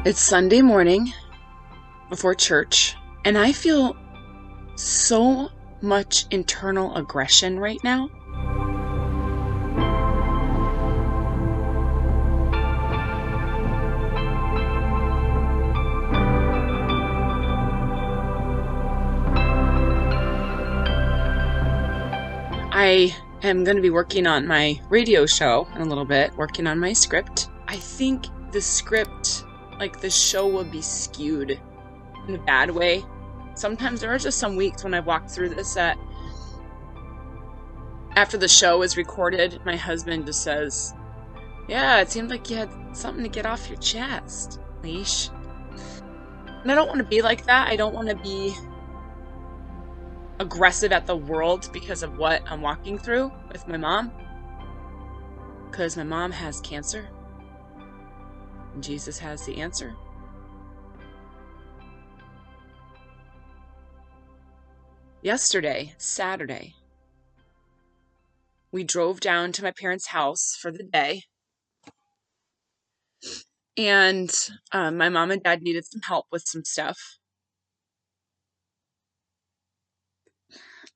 It's Sunday morning before church, and I feel so much internal aggression right now. I am going to be working on my radio show in a little bit, working on my script. I think the script, the show will be skewed in a bad way. Sometimes there are just some weeks when I walk through this that after the show is recorded, my husband just says, "Yeah, it seemed like you had something to get off your chest, Leash." And I don't want to be like that. I don't want to be aggressive at the world because of what I'm walking through with my mom. Because my mom has cancer. And Jesus has the answer. Yesterday, Saturday, we drove down to my parents' house for the day. And my mom and dad needed some help with some stuff.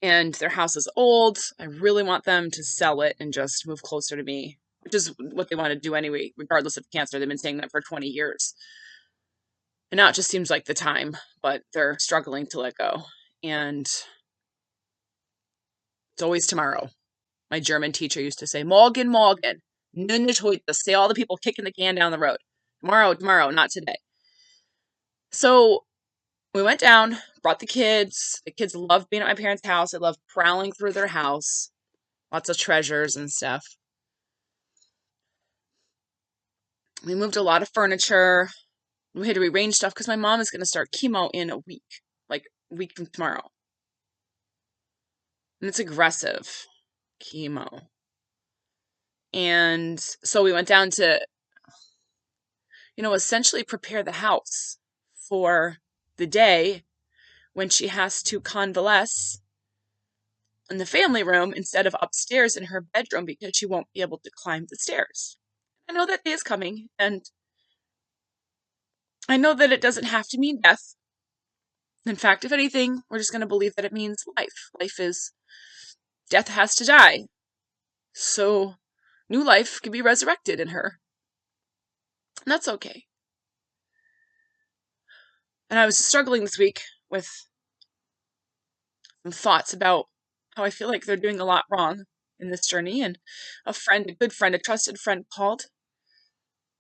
And their house is old. I really want them to sell it and just move closer to me, which is what they want to do anyway, regardless of cancer. They've been saying that for 20 years. And now it just seems like the time, but they're struggling to let go. And it's always tomorrow. My German teacher used to say, "Morgen, morgen, nicht heute." Say all the people kicking the can down the road. Tomorrow, not today. So we went down, brought the kids. The kids loved being at my parents' house. They loved prowling through their house. Lots of treasures and stuff. We moved a lot of furniture. We had to rearrange stuff because my mom is going to start chemo in a week, a week from tomorrow. And it's aggressive chemo. And so we went down to, essentially prepare the house for the day when she has to convalesce in the family room instead of upstairs in her bedroom because she won't be able to climb the stairs. I know that day is coming, and I know that it doesn't have to mean death. In fact, if anything, we're just going to believe that it means life. Life is, death has to die. So new life can be resurrected in her. And that's okay. And I was struggling this week with some thoughts about how I feel like they're doing a lot wrong in this journey. And a good friend, a trusted friend called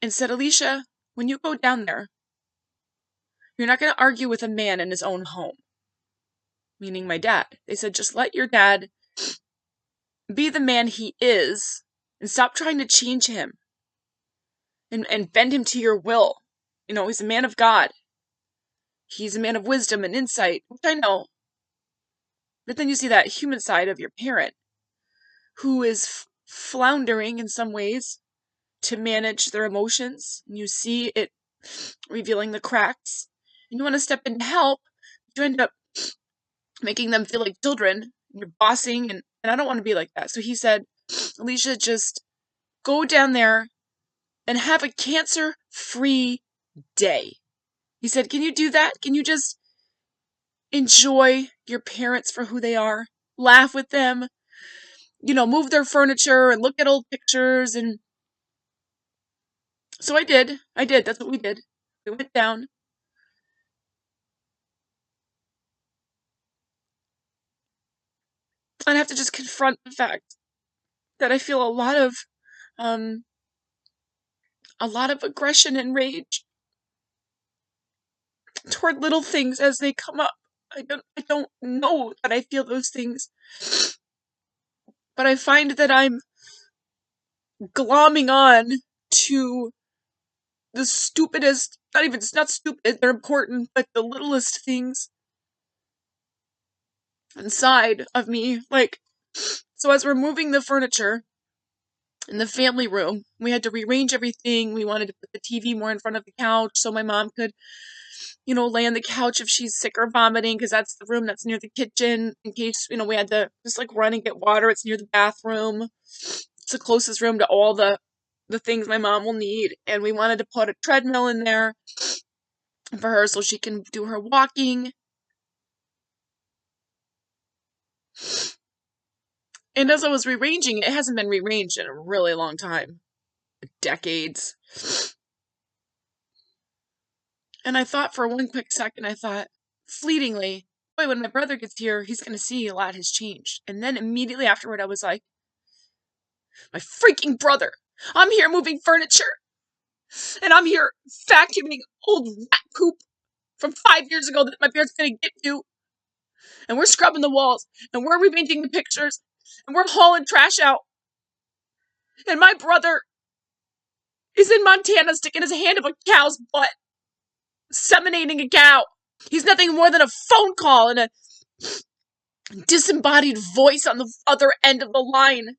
and said, "Alicia, when you go down there, you're not going to argue with a man in his own home." Meaning my dad. They said, "Just let your dad be the man he is and stop trying to change him and bend him to your will. He's a man of God. He's a man of wisdom and insight," which I know. But then you see that human side of your parent who is floundering in some ways to manage their emotions. And you see it revealing the cracks. And you want to step in to help. You end up making them feel like children. You're bossing. And I don't want to be like that. So he said, "Alicia, just go down there and have a cancer-free day." He said, "Can you do that? Can you just enjoy your parents for who they are? Laugh with them, move their furniture and look at old pictures." And so I did. That's what we did. We went down. And I have to just confront the fact that I feel a lot of aggression and rage toward little things as they come up. I don't know that I feel those things, but I find that I'm glomming on to the stupidest, it's not stupid, they're important, but the littlest things inside of me. So as we're moving the furniture in the family room, we had to rearrange everything. We wanted to put the TV more in front of the couch so my mom could, lay on the couch if she's sick or vomiting, because that's the room that's near the kitchen in case, we had to just run and get water. It's near the bathroom. It's the closest room to all the things my mom will need. And we wanted to put a treadmill in there. for her so she can do her walking. And as I was rearranging it hasn't been rearranged in a really long time. Decades. And I thought for one quick second, fleetingly, boy, when my brother gets here, he's going to see a lot has changed. And then immediately afterward, I was like, my freaking brother! I'm here moving furniture! And I'm here vacuuming old rat poop from 5 years ago that my parents didn't get to. And we're scrubbing the walls, and we're repainting the pictures, and we're hauling trash out. And my brother is in Montana sticking his hand up a cow's butt, seminating a cow. He's nothing more than a phone call and a disembodied voice on the other end of the line.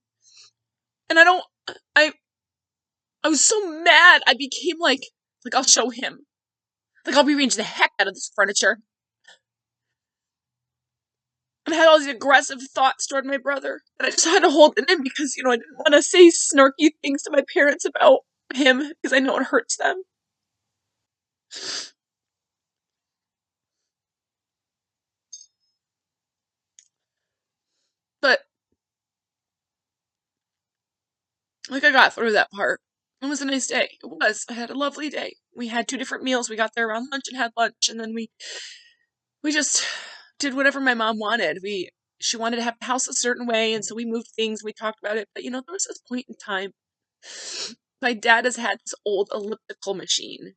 And I was so mad, I became like I'll show him. I'll rearrange the heck out of this furniture. And I had all these aggressive thoughts toward my brother. And I just had to hold it in because, I didn't want to say snarky things to my parents about him because I know it hurts them. But, I got through that part. It was a nice day. It was. I had a lovely day. We had 2 different meals. We got there around lunch and had lunch. And then we just did whatever my mom wanted. She wanted to have the house a certain way. And so we moved things. We talked about it. But, there was this point in time. My dad has had this old elliptical machine.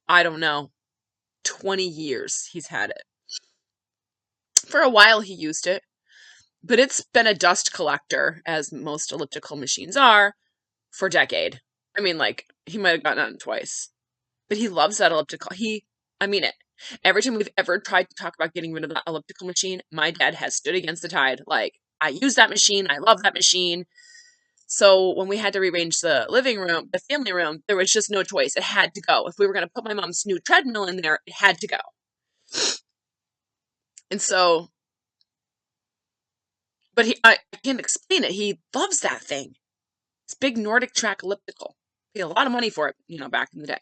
I don't know. 20 years he's had it. For a while he used it. But it's been a dust collector, as most elliptical machines are, for a decade. I mean, he might have gotten on it twice. But he loves that elliptical. I mean it. Every time we've ever tried to talk about getting rid of that elliptical machine, my dad has stood against the tide. I use that machine. I love that machine. So when we had to rearrange the living room, the family room, there was just no choice. It had to go. If we were going to put my mom's new treadmill in there, it had to go. And so, but I can't explain it. He loves that thing. It's big Nordic track elliptical. Paid a lot of money for it, back in the day.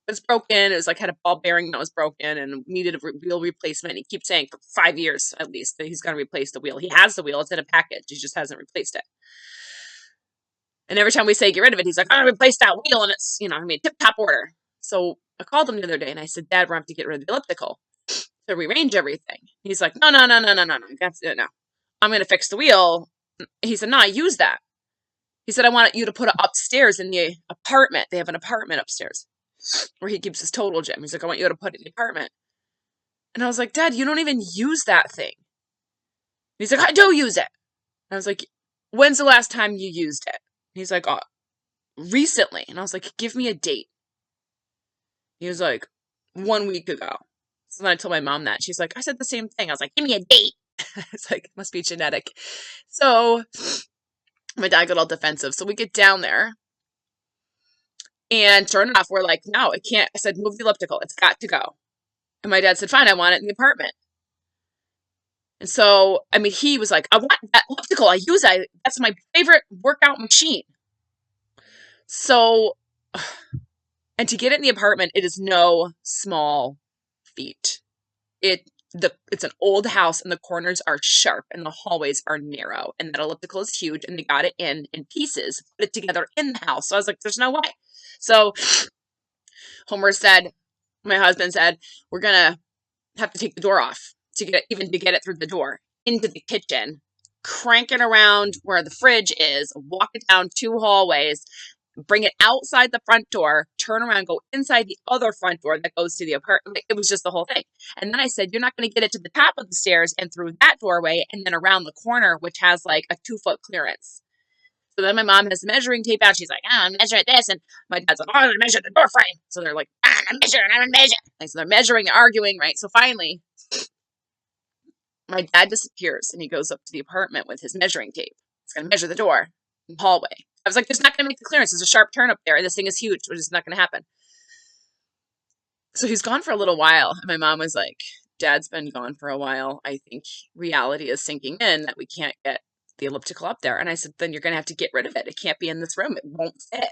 It's broken. It was had a ball bearing that was broken and needed a wheel replacement. He keeps saying for 5 years at least that he's going to replace the wheel. He has the wheel. It's in a package. He just hasn't replaced it. And every time we say get rid of it, he's like, I'm going to replace that wheel. And it's, tip-top order. So I called him the other day and I said, Dad, we're going to have to get rid of the elliptical to rearrange everything. He's like, no. That's it, no. I'm going to fix the wheel. He said, no, I use that. He said, I want you to put it upstairs in the apartment. They have an apartment upstairs where he keeps his total gym. He's like, I want you to put it in the apartment. And I was like, Dad, you don't even use that thing. He's like, I do use it. And I was like, when's the last time you used it? He's like, oh, recently. And I was like, give me a date. He was like, 1 week ago. So then I told my mom that. She's like, I said the same thing. I was like, give me a date. It's like, must be genetic. So my dad got all defensive. So we get down there. And sure enough, we're like, no, it can't. I said, move the elliptical. It's got to go. And my dad said, fine, I want it in the apartment. And so, he was like, I want that elliptical. I use it. That's my favorite workout machine. So, and to get it in the apartment, it is no small feat. It's an old house and the corners are sharp and the hallways are narrow and that elliptical is huge and they got it in pieces, put it together in the house. So I was like, there's no way. So my husband said, we're going to have to take the door off to get it through the door into the kitchen, crank it around where the fridge is, walk it down 2 hallways, bring it outside the front door, turn around, go inside the other front door that goes to the apartment. It was just the whole thing. And then I said, you're not going to get it to the top of the stairs and through that doorway and then around the corner, which has a 2-foot clearance. So then my mom has the measuring tape out. She's like, I'm measuring this. And my dad's like, I'm going to measure the door frame. So they're like, I'm going to measure. So they're measuring, they're arguing, right? So finally, my dad disappears and he goes up to the apartment with his measuring tape. He's going to measure the door in the hallway. I was like, there's not going to make the clearance. There's a sharp turn up there. This thing is huge, which is not going to happen. So he's gone for a little while. And my mom was like, Dad's been gone for a while. I think reality is sinking in that we can't get the elliptical up there. And I said, then you're going to have to get rid of it. It can't be in this room. It won't fit.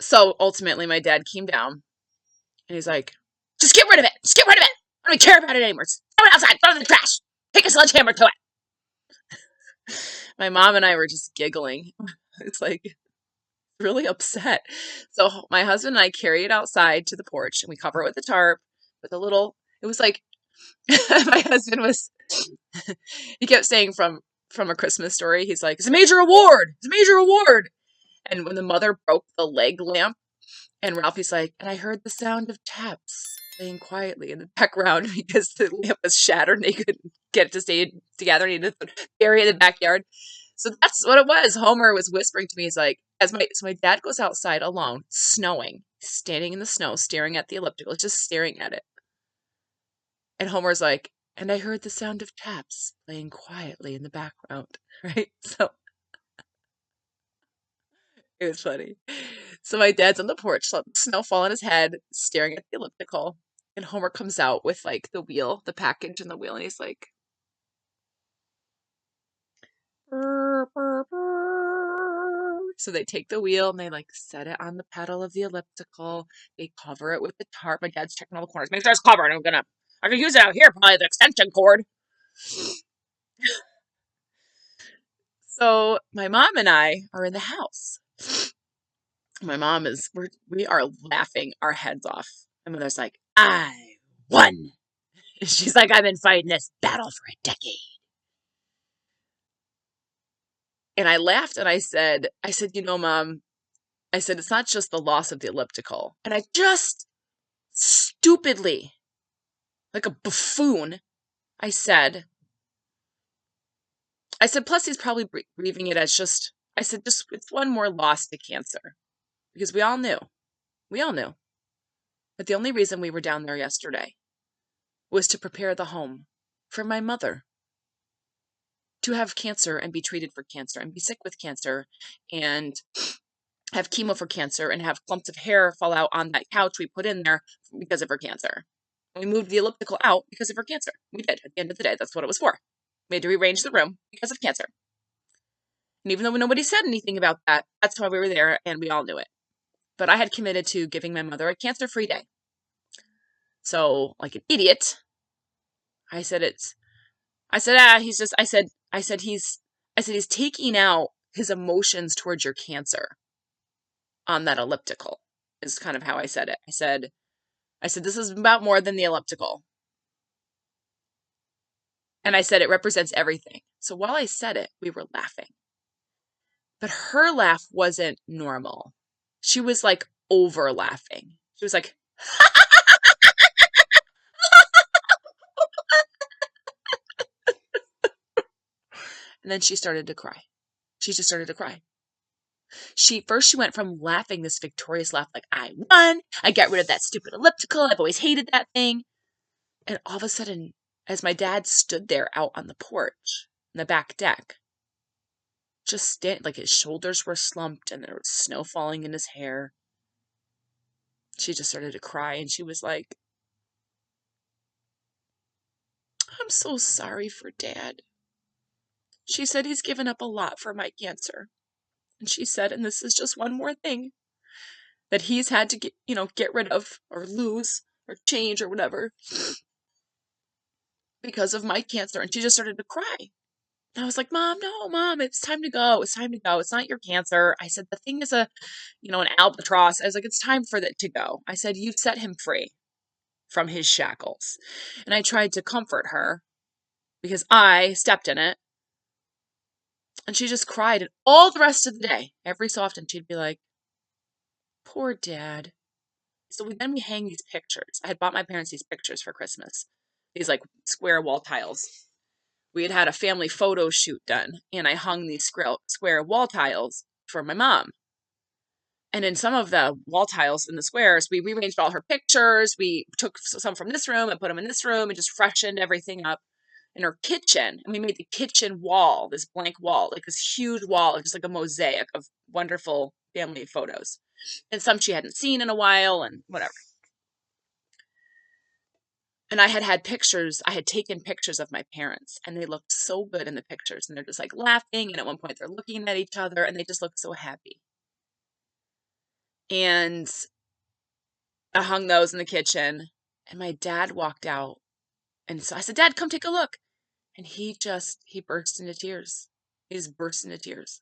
So ultimately, my dad came down And he's like, just get rid of it. Just get rid of it. I don't care about it anymore. Throw it outside. Throw it in the trash. Take a sledgehammer to it. My mom and I were just giggling. It's like really upset. So my husband and I carry it outside to the porch and we cover it with a tarp with a little, it was like, my husband was, he kept saying from A Christmas Story, he's like, it's a major award. It's a major award. And when the mother broke the leg lamp, and Ralphie's like, and I heard the sound of taps playing quietly in the background because the lamp was shattered and they couldn't get it to stay together. They needed to bury it in the backyard. So that's what it was. Homer was whispering to me. He's like, so my dad goes outside alone, snowing, standing in the snow, staring at the elliptical, just staring at it. And Homer's like, and I heard the sound of taps playing quietly in the background, right? So it was funny. So my dad's on the porch, let the snow fall on his head, staring at the elliptical. And Homer comes out with like the wheel, the package and the wheel, and he's like, "Brr, brr, brr." So they take the wheel and they like set it on the pedal of the elliptical. They cover it with the tarp. My dad's checking all the corners. Make sure it's covered. I can use it out here, probably the extension cord. So my mom and I are in the house. My mom is, we are laughing our heads off. My mother's like, I won. She's like, I've been fighting this battle for a decade. And I laughed and I said, you know, Mom, I said, it's not just the loss of the elliptical. And I just stupidly, like a buffoon, I said, plus he's probably grieving it as just, I said, just, it's one more loss to cancer. Because we all knew. But the only reason we were down there yesterday was to prepare the home for my mother to have cancer and be treated for cancer and be sick with cancer and have chemo for cancer and have clumps of hair fall out on that couch we put in there because of her cancer. We moved the elliptical out because of her cancer. We did. At the end of the day, that's what it was for. We had to rearrange the room because of cancer. And even though nobody said anything about that, that's why we were there and we all knew it. But I had committed to giving my mother a cancer-free day. So, like an idiot, I said he's taking out his emotions towards your cancer on that elliptical, is kind of how I said it. I said, this is about more than the elliptical. And I said, it represents everything. So while I said it, we were laughing. But her laugh wasn't normal. She was like over laughing. She was like, and then she started to cry. She just started to cry. She went from laughing this victorious laugh, like, I won, I got rid of that stupid elliptical, I've always hated that thing. And all of a sudden, as my dad stood there out on the porch, in the back deck, just standing, like his shoulders were slumped and there was snow falling in his hair, she just started to cry and she was like, I'm so sorry for Dad. She said he's given up a lot for my cancer. And she said, and this is just one more thing that he's had to get rid of or lose or change or whatever because of my cancer. And she just started to cry. And I was like, Mom, no, Mom, it's time to go. It's time to go. It's not your cancer. I said, the thing is an albatross. I was like, it's time for that to go. I said, you've set him free from his shackles. And I tried to comfort her because I stepped in it. And she just cried. And all the rest of the day, every so often, she'd be like, poor Dad. So then we hang these pictures. I had bought my parents these pictures for Christmas. These like square wall tiles. We had a family photo shoot done, and I hung these square wall tiles for my mom. And in some of the wall tiles in the squares, we rearranged all her pictures. We took some from this room and put them in this room and just freshened everything up in her kitchen. And we made the kitchen wall, this blank wall, like this huge wall, just like a mosaic of wonderful family photos. And some she hadn't seen in a while and whatever. And I had taken pictures of my parents, and they looked so good in the pictures. And they're just like laughing. And at one point, they're looking at each other, and they just look so happy. And I hung those in the kitchen, and my dad walked out. And so I said, Dad, come take a look. And he burst into tears. He just burst into tears.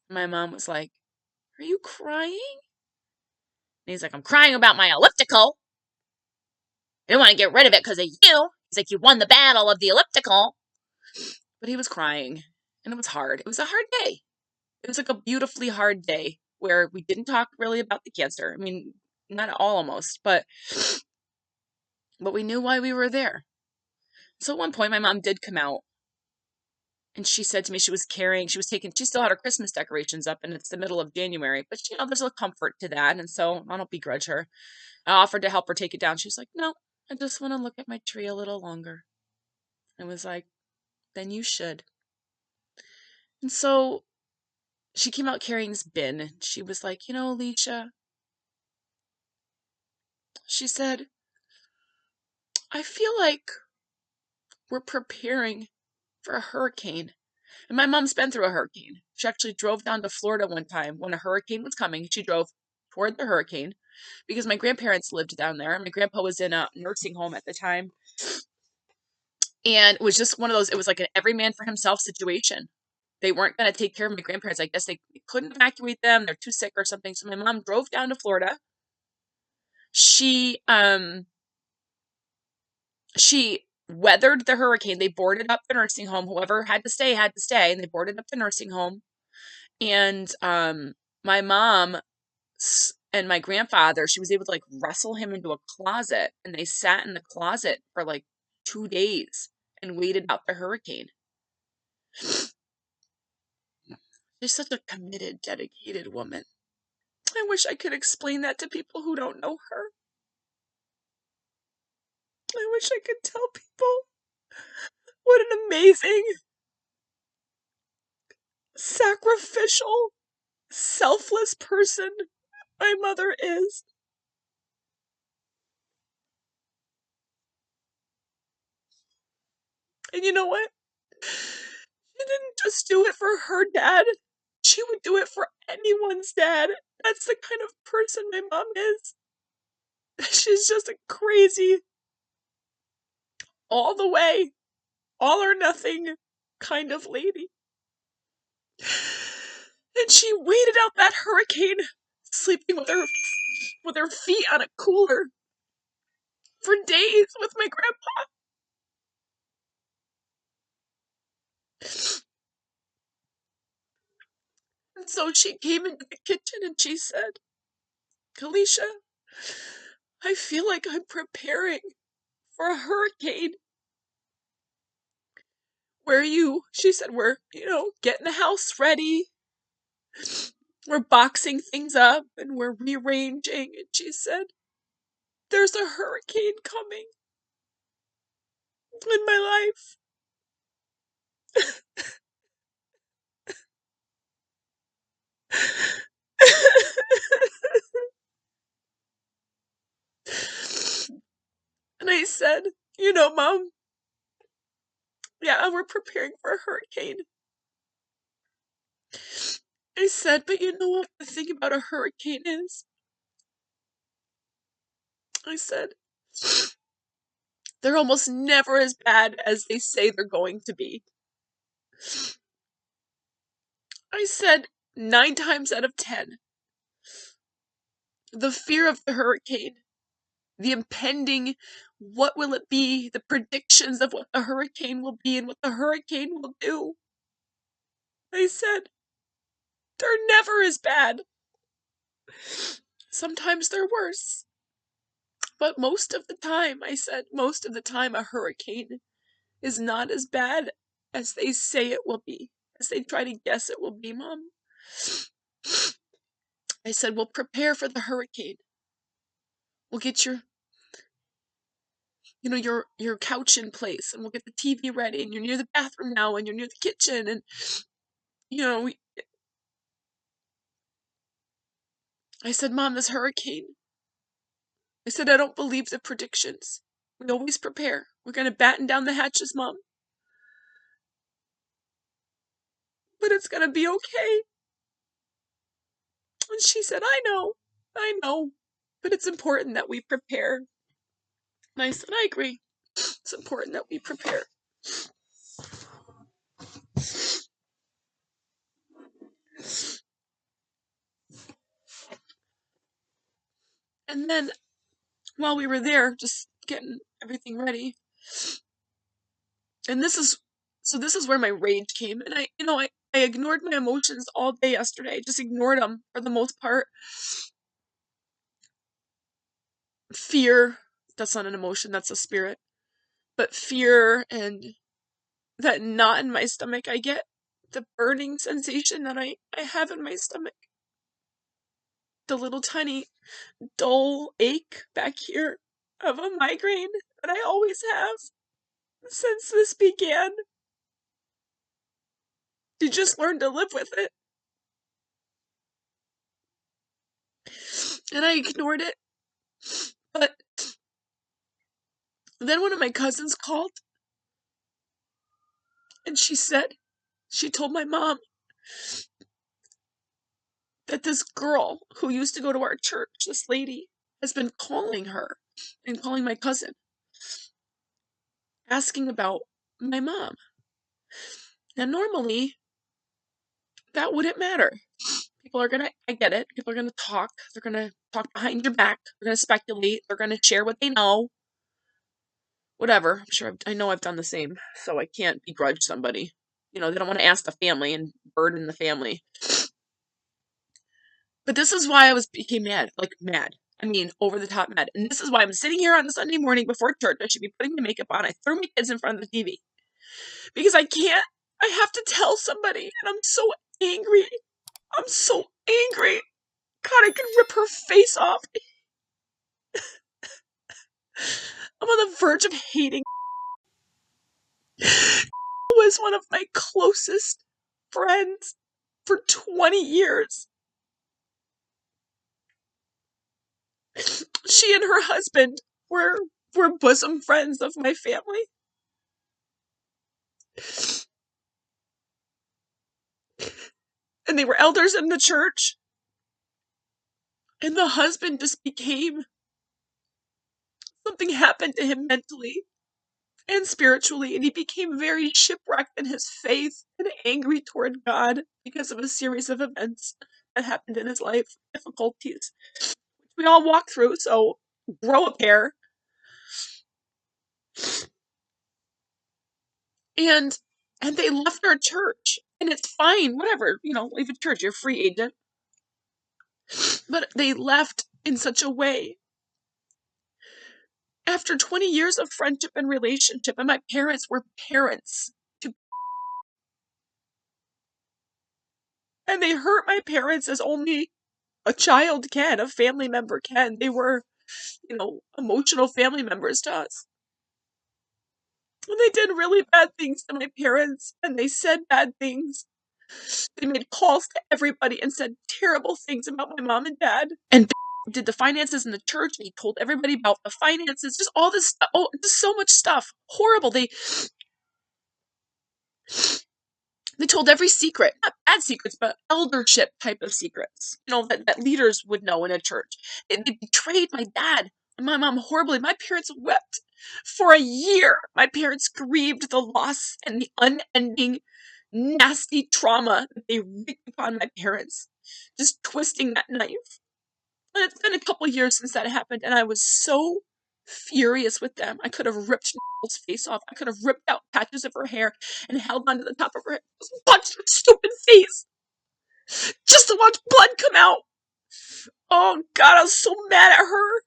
My mom was like, Are you crying? And he's like, I'm crying about my elliptical. I didn't want to get rid of it because of you. He's like, You won the battle of the elliptical. But he was crying, and it was hard. It was a hard day. It was like a beautifully hard day where we didn't talk really about the cancer. I mean, not at all almost, but we knew why we were there. So at one point, my mom did come out, and she said to me she was she still had her Christmas decorations up, and it's the middle of January, but there's a comfort to that, and so I don't begrudge her. I offered to help her take it down. She was like, No, I just want to look at my tree a little longer. I was like, Then you should. And so she came out carrying this bin, and she was like, Alicia, she said, I feel like we're preparing for a hurricane. And my mom's been through a hurricane. She actually drove down to Florida one time when a hurricane was coming. She drove toward the hurricane because my grandparents lived down there. My grandpa was in a nursing home at the time. And it was just one of those, it was like an every man for himself situation. They weren't going to take care of my grandparents. I guess they couldn't evacuate them. They're too sick or something. So my mom drove down to Florida. She weathered the hurricane. They boarded up the nursing home. Whoever had to stay, and they boarded up the nursing home. And my mom and my grandfather, she was able to like wrestle him into a closet, and they sat in the closet for like 2 days and waited out the hurricane. She's such a committed, dedicated woman. I wish I could explain that to people who don't know her. I wish I could tell people what an amazing, sacrificial, selfless person my mother is. And you know what? She didn't just do it for her dad. She would do it for anyone's dad. That's the kind of person my mom is. She's just a crazy, all the way, all or nothing kind of lady. And she waited out that hurricane, sleeping with her feet on a cooler for days with my grandpa. And so she came into the kitchen and she said, Alicia, I feel like I'm preparing for a hurricane where she said, we're, getting the house ready. We're boxing things up and we're rearranging. And she said, there's a hurricane coming in my life. And I said, Mom, yeah, we're preparing for a hurricane. I said, but you know what the thing about a hurricane is? I said, they're almost never as bad as they say they're going to be. I said, 9 times out of 10, the fear of the hurricane, the impending, what will it be, the predictions of what the hurricane will be and what the hurricane will do. I said, they're never as bad. Sometimes they're worse. But most of the time, I said, most of the time a hurricane is not as bad as they say it will be, as they try to guess it will be, Mom. I said, we'll prepare for the hurricane. We'll get your couch in place, and we'll get the TV ready, and you're near the bathroom now, and you're near the kitchen, and, I said, Mom, this hurricane, I said, I don't believe the predictions. We always prepare. We're going to batten down the hatches, Mom. But it's going to be okay. And she said, I know. But it's important that we prepare. And I said, I agree. It's important that we prepare. And then while we were there, just getting everything ready, and this is where my rage came. And I ignored my emotions all day yesterday. I just ignored them for the most part. Fear, that's not an emotion, that's a spirit. But fear and that knot in my stomach, I get the burning sensation that I have in my stomach. The little tiny dull ache back here of a migraine that I always have since this began. You just learn to live with it. And I ignored it. But then one of my cousins called, and she told my mom that this girl who used to go to our church, this lady, has been calling her and calling my cousin, asking about my mom. Now, normally, that wouldn't matter. I get it, people are gonna talk, they're gonna talk behind your back, they're gonna speculate, they're gonna share what they know. Whatever, I'm sure I know I've done the same, so I can't begrudge somebody. They don't want to ask the family and burden the family. But this is why became mad, like mad. I mean, over the top mad. And this is why I'm sitting here on a Sunday morning before church. I should be putting my makeup on. I threw my kids in front of the TV. Because I have to tell somebody. And I'm so angry. I'm so angry. God, I can rip her face off. I'm on the verge of hating. Was one of my closest friends for 20 years. She and her husband were bosom friends of my family. And they were elders in the church. And the husband just became, something happened to him mentally and spiritually, and he became very shipwrecked in his faith and angry toward God because of a series of events that happened in his life, difficulties, which we all walk through, so grow a pair. And they left our church, and it's fine, whatever, leave a church, you're a free agent. But they left in such a way. After 20 years of friendship and relationship, and my parents were parents to, and they hurt my parents as only a child can, a family member can. They were, emotional family members to us. And they did really bad things to my parents, and they said bad things. They made calls to everybody and said terrible things about my mom and dad. And did the finances in the church, and he told everybody about the finances, just all this stuff. Oh, just so much stuff. Horrible. They told every secret, not bad secrets, but eldership type of secrets, that leaders would know in a church. They betrayed my dad and my mom horribly. My parents wept for a year. My parents grieved the loss and the unending nasty trauma that they wreaked upon my parents, just twisting that knife. And it's been a couple years since that happened, and I was so furious with them. I could have ripped Nicole's face off. I could have ripped out patches of her hair and held onto the top of her head. Just punched her stupid face. Just to watch blood come out. Oh God, I was so mad at her.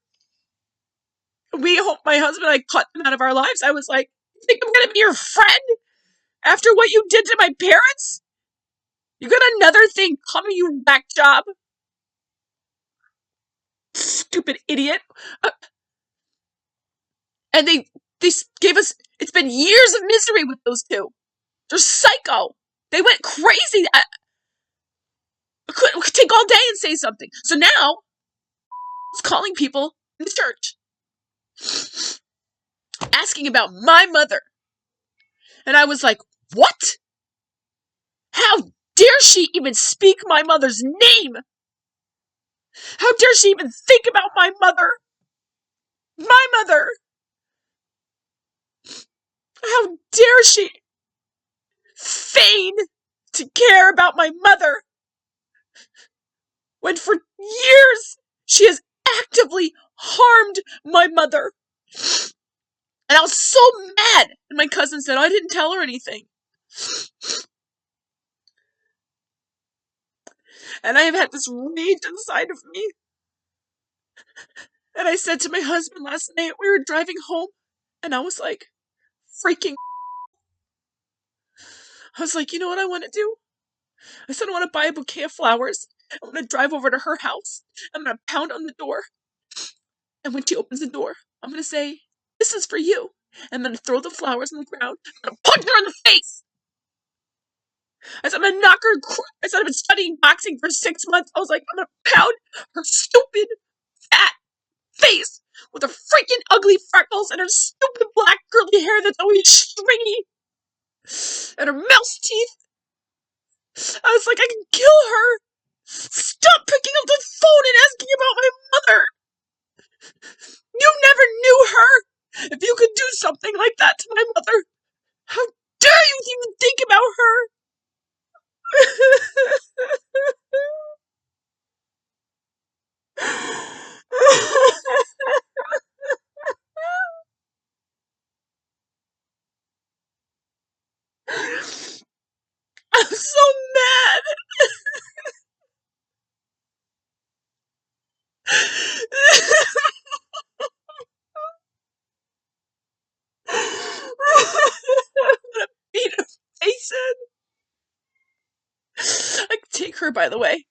My husband and I cut them out of our lives. I was like, you think I'm gonna be your friend? After what you did to my parents? You got another thing coming, you whack job. Stupid idiot. And they gave us, it's been years of misery with those two. They're psycho. They went crazy. I could take all day and say something. So now, it's calling people in the church, asking about my mother. And I was like, what? How dare she even speak my mother's name? How dare she even think about my mother? My mother! How dare she feign to care about my mother when for years she has actively harmed my mother? And I was so mad. And my cousin said, I didn't tell her anything. And I have had this rage inside of me. And I said to my husband last night, we were driving home, and I was like, freaking. I was like, you know what I want to do? I said, I want to buy a bouquet of flowers. I want to drive over to her house. I'm going to pound on the door. And when she opens the door, I'm going to say, this is for you. I'm going to throw the flowers on the ground. I'm going to punch her in the face. I said, I'm going to knock her. I said, I've been studying boxing for 6 months. I was like, I'm going to pound her stupid, fat face with her freaking ugly freckles and her stupid black curly hair that's always stringy and her mouse teeth. I was like, I can kill her. Stop picking up the phone and asking about my mother. You never knew her. If you could do something like that to my mother, how dare you even think about her? I'm so mad. I'm gonna beat her face in. I can take her, by the way.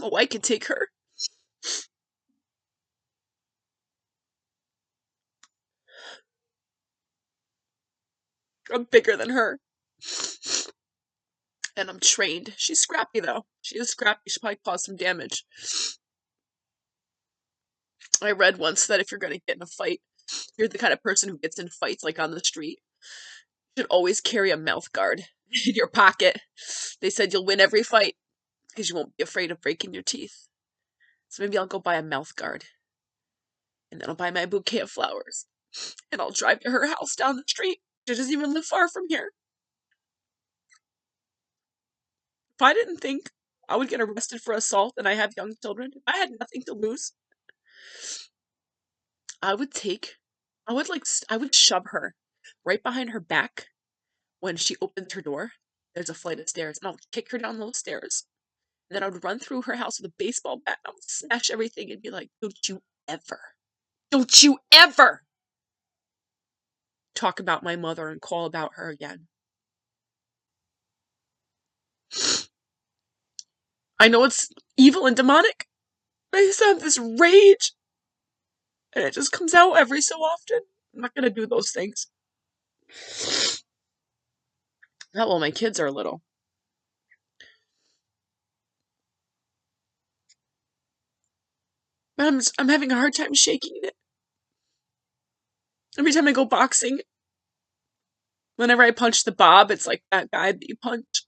Oh, I can take her. I'm bigger than her. And I'm trained. She's scrappy, though. She is scrappy. She'll probably cause some damage. I read once that if you're going to get in a fight, you're the kind of person who gets in fights, like on the street, you should always carry a mouth guard in your pocket. They said you'll win every fight because you won't be afraid of breaking your teeth. So maybe I'll go buy a mouth guard. And then I'll buy my bouquet of flowers. And I'll drive to her house down the street. She doesn't even live far from here. If I didn't think I would get arrested for assault and I have young children, if I had nothing to lose, I would shove her right behind her back when she opens her door. There's a flight of stairs, and I'll kick her down those stairs. And then I would run through her house with a baseball bat, and I would smash everything and be like, don't you ever talk about my mother and call about her again. I know it's evil and demonic. I just have this rage. And it just comes out every so often. I'm not going to do those things. Not while my kids are little. But I'm having a hard time shaking it. Every time I go boxing, whenever I punch the Bob, it's like that guy that you punch.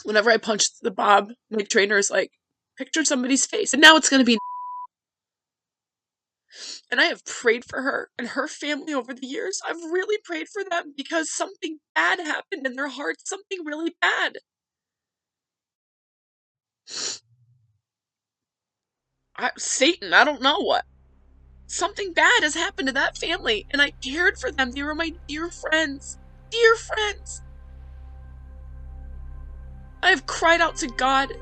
Whenever I punch the Bob, my trainer is like, picture somebody's face. And now it's going to be. And I have prayed for her and her family over the years. I've really prayed for them because something bad happened in their hearts. Something really bad. Satan, I don't know what. Something bad has happened to that family, and I cared for them. They were my dear friends. Dear friends. I have cried out to God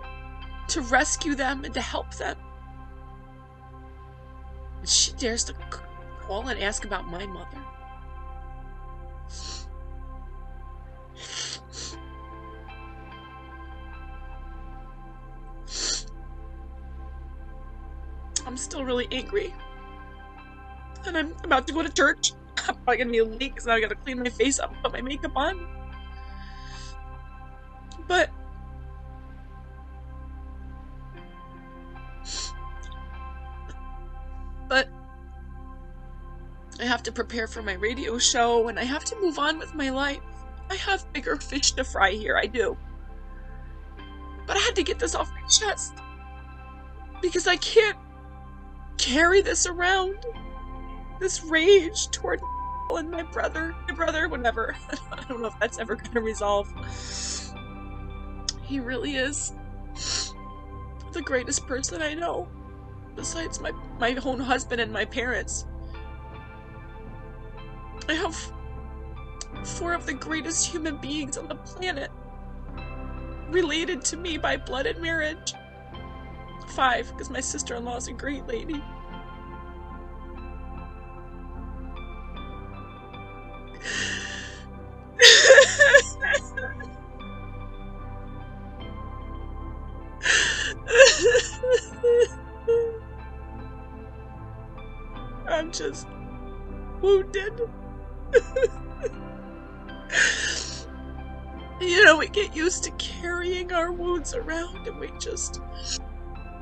to rescue them and to help them. And she dares to call and ask about my mother. I'm still really angry. And I'm about to go to church. I'm probably going to be late because now I got to clean my face up and put my makeup on. But I have to prepare for my radio show and I have to move on with my life. I have bigger fish to fry here, I do. But I had to get this off my chest because I can't carry this around. This rage toward and my brother, whatever. I don't know if that's ever gonna resolve. He really is the greatest person I know, besides my own husband and my parents. I have 4 of the greatest human beings on the planet related to me by blood and marriage. 5, because my sister-in-law is a great lady. I'm just wounded. You know, we get used to carrying our wounds around and we just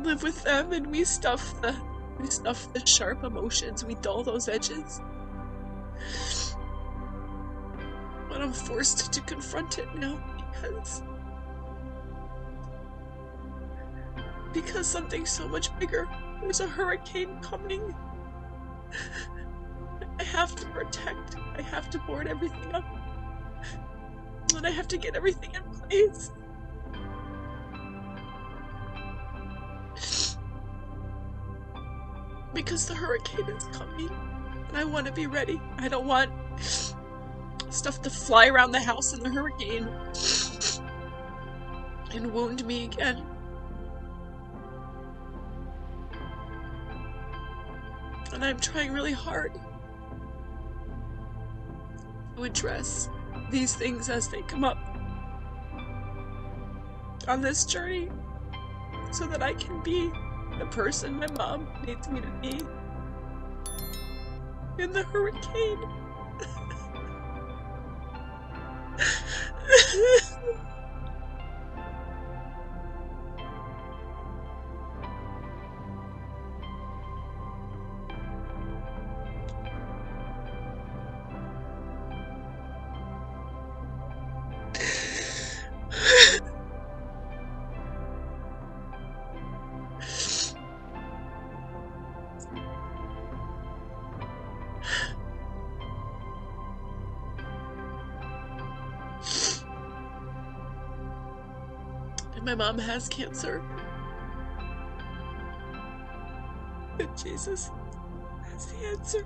live with them, and we stuff the sharp emotions, we dull those edges. But I'm forced to confront it now because something so much bigger. There's a hurricane coming. I have to protect. I have to board everything up. And I have to get everything in place. Because the hurricane is coming. And I want to be ready. I don't want stuff to fly around the house in the hurricane and wound me again. And I'm trying really hard to address these things as they come up on this journey, so that I can be the person my mom needs me to be in the hurricane. My mom has cancer. And Jesus has the answer.